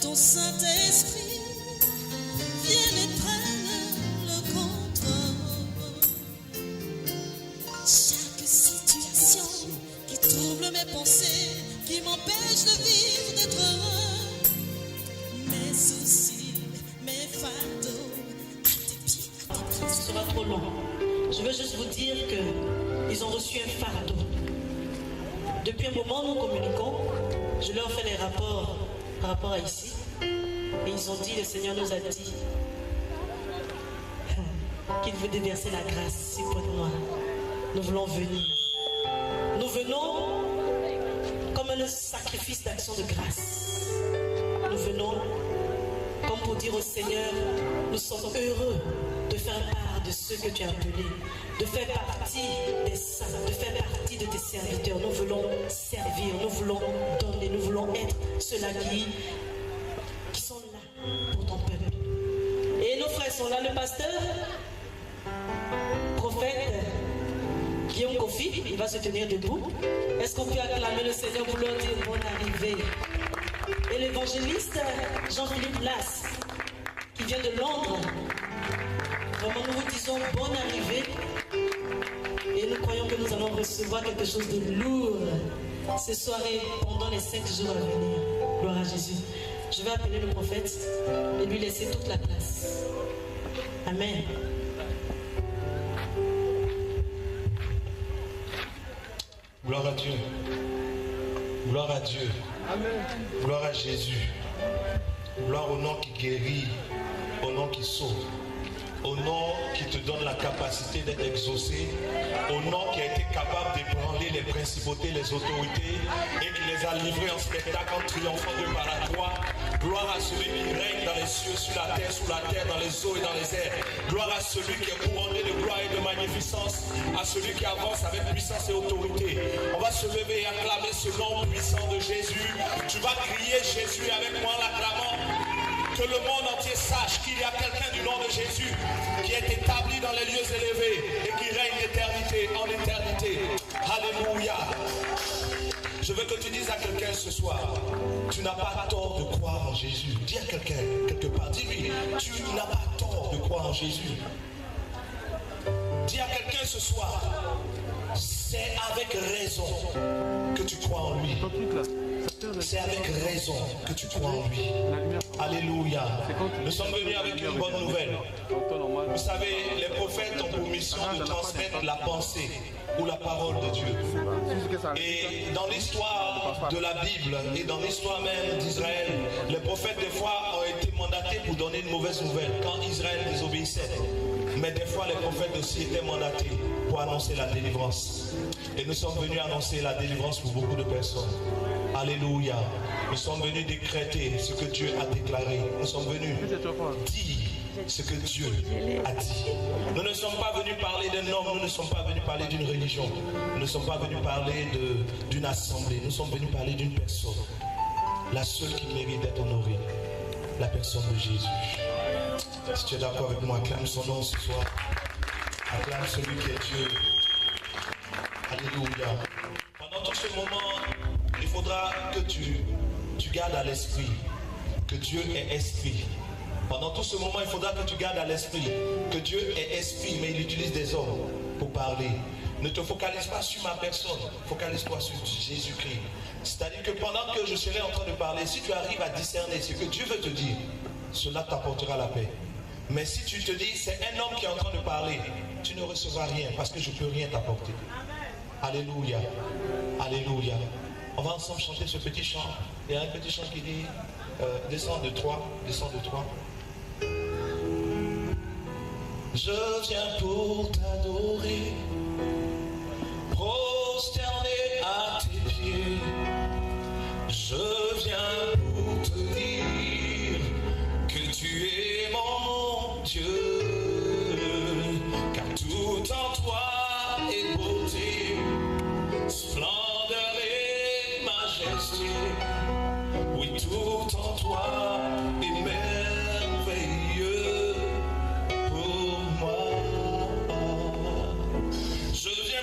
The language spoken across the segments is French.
ton Saint-Esprit vienne et prenne le contrôle. Chaque situation qui trouble mes pensées, qui m'empêche de vivre, d'être heureux, mes soucis, mes fardeaux, à tes pieds, à tes pieds. Ce sera trop long. Je veux juste vous dire qu'ils ont reçu un fardeau. Depuis un moment, nous communiquons. Je leur fais les rapports par rapport à ici. Et ils ont dit, le Seigneur nous a dit qu'il veut déverser la grâce sur Pointe-Noire. Nous voulons venir. Nous venons comme un sacrifice d'action de grâce. Nous venons comme pour dire au Seigneur, nous sommes heureux de faire part de ceux que tu as appelés, de faire partie des saints, de faire partie de tes serviteurs. Nous voulons servir, nous voulons donner, nous voulons être ceux-là qui sont là pour ton peuple. Et nos frères sont là, le pasteur, prophète Guillaume Kofi, il va se tenir debout. Est-ce qu'on peut acclamer le Seigneur pour leur dire bonne arrivée? Et l'évangéliste Jean-Philippe Las, qui vient de Londres, vraiment nous vous disons bonne arrivée. Et nous croyons que nous allons recevoir quelque chose de lourd ce soir et pendant les 5 jours à venir. Gloire à Jésus. Je vais appeler le prophète et lui laisser toute la place. Amen. Gloire à Dieu. Gloire à Dieu. Amen. Gloire à Jésus. Gloire au nom qui guérit, au nom qui sauve, au nom qui te donne la capacité d'être exaucé, au nom qui a été capable d'ébranler les principautés, les autorités et qui les a livrés en spectacle en triomphant de par la croix. Gloire à celui qui règne dans les cieux, sur la terre, sous la terre, dans les eaux et dans les airs. Gloire à celui qui est couronné de gloire et de magnificence, à celui qui avance avec puissance et autorité. On va se lever et acclamer ce nom puissant de Jésus. Tu vas crier Jésus avec moi en l'acclamant. Que le monde entier sache qu'il y a quelqu'un du nom de Jésus qui est établi dans les lieux élevés et qui règne d'éternité en éternité. Alléluia. Je veux que tu dises à quelqu'un ce soir, tu n'as pas tort de croire en Jésus. Dis à quelqu'un, quelque part, dis-lui, tu n'as pas tort de croire en Jésus. Dis à quelqu'un ce soir, c'est avec raison que tu crois en lui. C'est avec raison que tu crois en lui. Alléluia. Nous sommes venus avec une bonne nouvelle. Vous savez, les prophètes ont pour mission de transmettre la pensée ou la parole de Dieu. Et dans l'histoire de la Bible et dans l'histoire même d'Israël, les prophètes des fois ont été mandatés pour donner une mauvaise nouvelle quand Israël désobéissait. Mais des fois les prophètes aussi étaient mandatés pour annoncer la délivrance. Et nous sommes venus annoncer la délivrance pour beaucoup de personnes. Alléluia. Nous sommes venus décréter ce que Dieu a déclaré. Nous sommes venus dire ce que Dieu a dit. Nous ne sommes pas venus parler d'un homme, nous ne sommes pas venus parler d'une religion. Nous ne sommes pas venus parler d'une assemblée. Nous sommes venus parler d'une personne. La seule qui mérite d'être honorée. La personne de Jésus. Si tu es d'accord avec moi, acclame son nom ce soir. Acclame celui qui est Dieu. Alléluia. Pendant tout ce moment, il faudra que tu gardes à l'esprit que Dieu est esprit. Pendant tout ce moment, il faudra que tu gardes à l'esprit que Dieu est esprit, mais il utilise des hommes pour parler. Ne te focalise pas sur ma personne, focalise-toi sur Jésus-Christ. C'est-à-dire que pendant que je serai en train de parler, si tu arrives à discerner ce que Dieu veut te dire, cela t'apportera la paix. Mais si tu te dis, c'est un homme qui est en train de parler, tu ne recevras rien parce que je ne peux rien t'apporter. Alléluia. Alléluia. On va ensemble chanter ce petit chant. Il y a un petit chant qui dit, descends de toi, descends de toi. Je viens pour t'adorer, prosterné à tes pieds. Je viens pour te dire que tu es mon Dieu, car tout en toi est beauté, splendeur et majesté. Oui, tout en toi est merveilleux pour moi. Je viens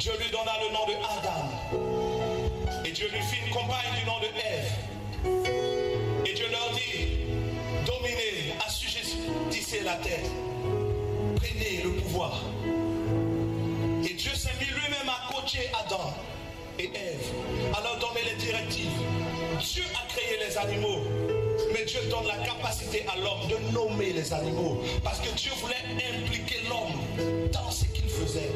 Dieu lui donna le nom de Adam. Et Dieu lui fit une compagne du nom de Ève. Et Dieu leur dit, dominez, assujettissez la terre, prenez le pouvoir. Et Dieu s'est mis lui-même à coacher Adam et Ève, à leur donner les directives. Dieu a créé les animaux, mais Dieu donne la capacité à l'homme de nommer les animaux, parce que Dieu voulait impliquer l'homme dans ce qu'il faisait.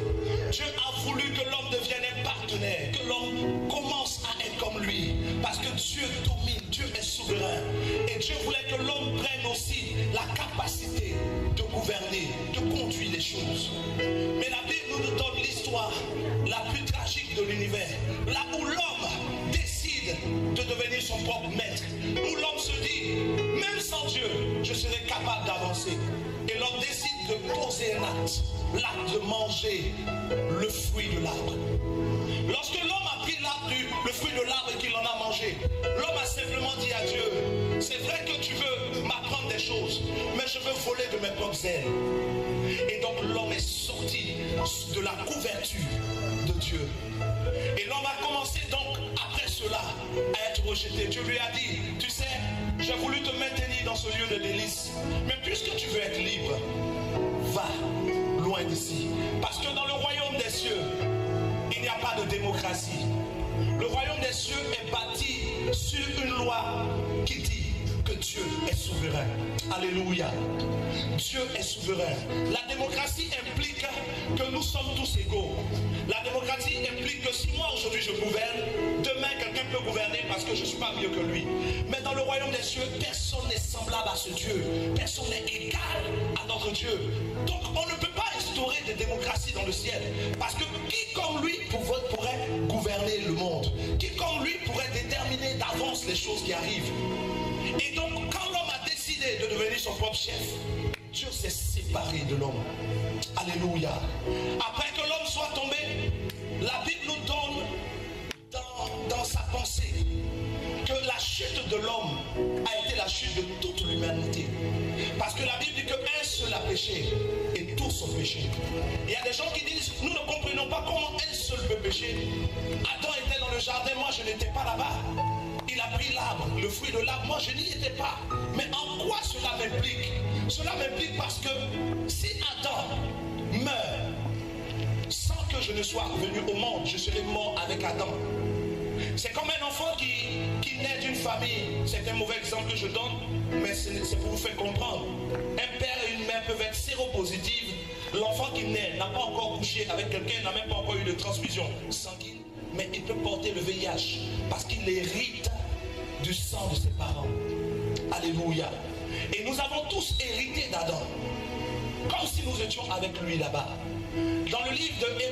Dieu a voulu que l'homme devienne un partenaire, que l'homme commence à être comme lui, parce que Dieu domine, Dieu est souverain. Et Dieu voulait que l'homme prenne aussi la capacité de gouverner, de conduire les choses. Mais la Bible nous donne l'histoire la plus tragique de l'univers, là où l'homme décide de devenir son propre maître, où l'homme se dit, même sans Dieu, je serai capable d'avancer. Et l'homme décide de poser un acte, l'acte de manger le fruit de l'arbre. Lorsque l'homme a pris le fruit de l'arbre et qu'il en a mangé, l'homme a simplement dit à Dieu, c'est vrai que tu veux m'apprendre des choses, mais je veux voler de mes propres ailes. Et donc l'homme est sorti de la couverture de Dieu. Et l'homme a commencé donc, après cela, à être rejeté. Dieu lui a dit, tu sais, j'ai voulu te maintenir dans ce lieu de délice, mais puisque tu veux être libre, va loin d'ici. Parce que dans le royaume des cieux, il n'y a pas de démocratie. Le royaume des cieux est bâti sur une loi qui dit que Dieu est souverain. Alléluia. Dieu est souverain. La démocratie implique que nous sommes tous égaux. La démocratie implique que si moi aujourd'hui je gouverne, demain quelqu'un peut gouverner parce que je ne suis pas mieux que lui. Mais dans le royaume des cieux, personne n'est semblable à ce Dieu. Personne n'est égal à notre Dieu. Donc on ne peut pas instaurer de démocratie dans le ciel. Parce que qui comme lui pourrait gouverner le monde? Qui comme lui pourrait déterminer d'avance les choses qui arrivent? Et donc quand l'homme a décidé de devenir son propre chef, Dieu s'est séparé de l'homme. Alléluia. Après que l'homme soit tombé, la Bible nous donne dans sa pensée que la chute de l'homme a été la chute de toute l'humanité. Parce que la Bible dit qu'un seul a péché et tous ont péché. Il y a des gens qui disent, nous ne comprenons pas comment un seul peut pécher. Adam était dans le jardin, moi je n'étais pas là-bas. Il a pris l'arbre, le fruit de l'arbre, moi je n'y étais pas. Mais en quoi cela m'implique? Cela m'implique parce que si Adam meurt sans que je ne sois venu au monde, je serai mort avec Adam. C'est comme un enfant qui naît d'une famille. C'est un mauvais exemple que je donne, mais c'est pour vous faire comprendre. Un père et une mère peuvent être séropositifs. L'enfant qui naît n'a pas encore couché avec quelqu'un, n'a même pas encore eu de transfusion sanguine, mais il peut porter le VIH parce qu'il hérite du sang de ses parents. Alléluia. Et nous avons tous hérité d'Adam, comme si nous étions avec lui là-bas. Dans le livre de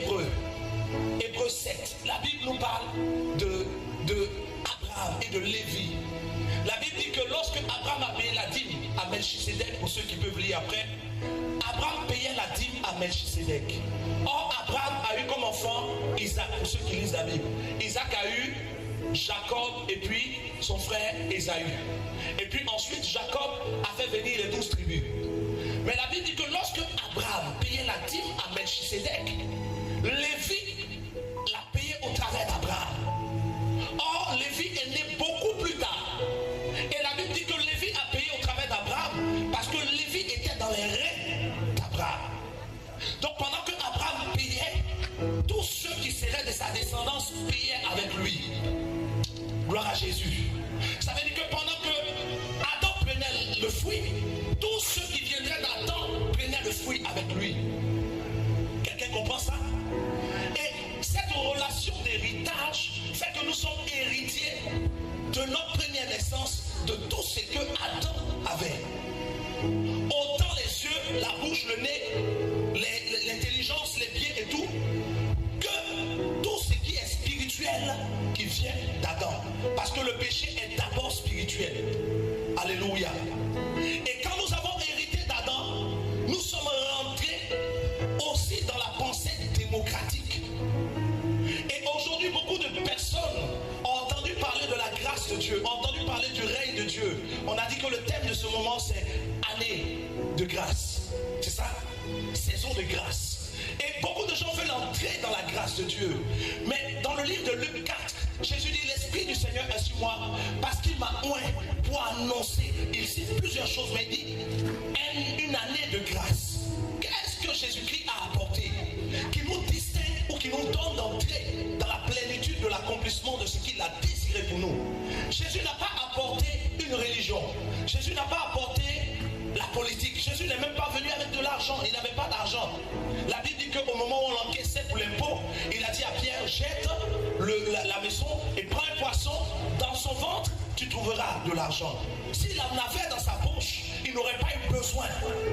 Hébreux 7, la Bible nous parle de Abraham et de Lévi. La Bible dit que lorsque Abraham a payé la dîme à Melchisédek, pour ceux qui peuvent lire après, Abraham payait la dîme à Melchisédek. Or, Abraham a eu comme enfant Isaac, pour ceux qui lisent la Bible. Isaac a eu Jacob et puis son frère Ésaü. Et puis ensuite, Jacob a fait venir les 12 tribus. Mais la Bible dit que lorsque Abraham payait la dîme à Melchisédek, Lévi l'a payé au travers d'Abraham. Or, Lévi est né beaucoup plus tard. Et la Bible dit que Lévi a payé au travers d'Abraham parce que Lévi était dans les reins d'Abraham. Donc pendant que Abraham payait, tous ceux qui seraient de sa descendance payaient avec lui. Gloire à Jésus. Ça veut dire que pendant que Adam prenait le fruit, tous ceux qui viendraient d'Adam prenaient le fruit avec lui. Quelqu'un comprend ça? Et cette relation d'héritage fait que nous sommes héritiers de notre première naissance, de tout ce que Adam avait. Autant les yeux, la bouche, le nez, l'intelligence, les pieds et tout, que tout ce qui est spirituel qui vient d'Adam. Parce que le péché est d'abord spirituel. Alléluia. Et quand nous avons hérité d'Adam, nous sommes rentrés aussi dans la pensée démocratique. Et aujourd'hui, beaucoup de personnes ont entendu parler de la grâce de Dieu, ont entendu parler du règne de Dieu. On a dit que le thème de ce moment, c'est année de grâce. C'est ça? Saison de grâce. Et beaucoup de gens veulent entrer dans la grâce de de Dieu. Mais dans le livre de Luc 4, Jésus dit, l'Esprit du Seigneur est sur moi parce qu'il m'a oint pour annoncer. Il cite plusieurs choses, mais il dit une année de grâce. Qu'est-ce que Jésus-Christ a apporté qui nous distingue ou qui nous donne d'entrer dans la plénitude de l'accomplissement de ce qu'il a désiré pour nous? Jésus n'a pas apporté une religion. Jésus n'a pas apporté la politique. Jésus n'est même pas venu avec de l'argent. Il n'avait pas d'argent. La Bible dit qu'au moment où on l'encaissait pour l'impôt, il a dit à Pierre, jette la maison et prends un poisson. Dans son ventre, tu trouveras de l'argent. S'il en avait dans sa poche, il n'aurait pas eu besoin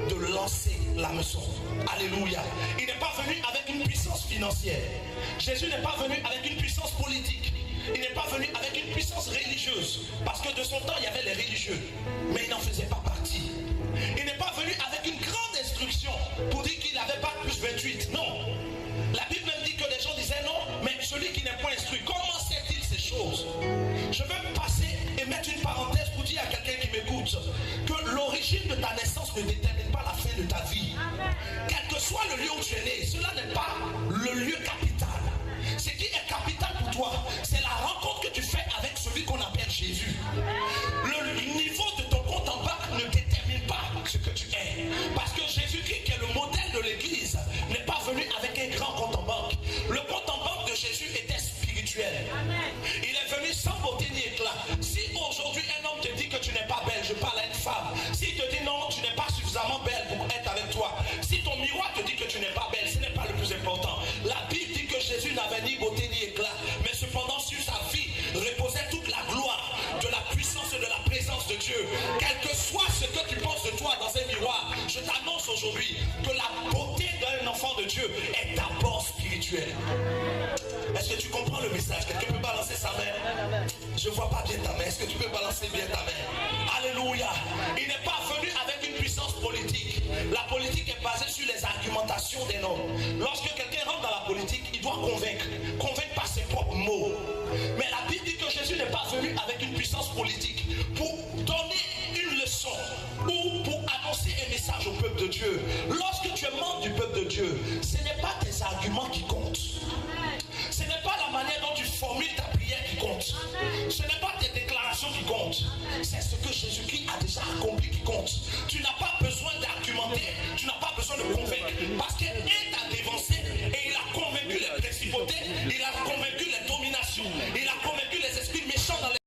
de lancer la maison. Alléluia. Il n'est pas venu avec une puissance financière. Jésus n'est pas venu avec une puissance politique. Il n'est pas venu avec une puissance religieuse. Parce que de son temps, il y avait les religieux. Mais il n'en faisait pas partie. Il n'est pas venu avec une grande instruction pour dire qu'il n'avait pas plus 28. Non. La Bible même dit que les gens disaient non, mais celui qui n'est pas instruit, comment sait-il ces choses? Je vais passer et mettre une parenthèse pour dire à quelqu'un qui m'écoute que l'origine de ta naissance ne détermine pas la fin de ta vie. Quel que soit le lieu où tu es né, cela n'est pas le lieu capital. Ce qui est capital pour toi, c'est la rencontre que tu fais avec celui qu'on appelle Jésus. Le niveau de ton compte en banque ne détermine pas ce que tu es. Parce que Jésus-Christ, qui est le modèle de l'Église, n'est pas venu avec un grand compte en banque. Le compte en banque de Jésus était spirituel. Il est venu sans beauté ni éclat. Si aujourd'hui un homme te dit que tu n'es pas belle, je parle à une femme. S'il te dit non, tu n'es pas suffisamment belle pour être avec toi. Si ton miroir te dit que tu n'es pas belle, ce n'est pas le plus important. La Bible dit que Jésus n'avait ni beauté ni éclat, mais cependant sur sa vie reposait toute la gloire de la puissance et de la présence de Dieu. Quel que soit ce que tu penses de toi dans un miroir, je t'annonce aujourd'hui que la beauté d'un enfant de Dieu est d'abord spirituelle. Est-ce que tu comprends le message? Quelqu'un peut balancer sa main? Je ne vois pas bien ta main. Est-ce que tu peux balancer bien ta main? Alléluia. Il n'est pas venu avec une puissance politique. La politique est basée sur les argumentations des hommes. Lorsque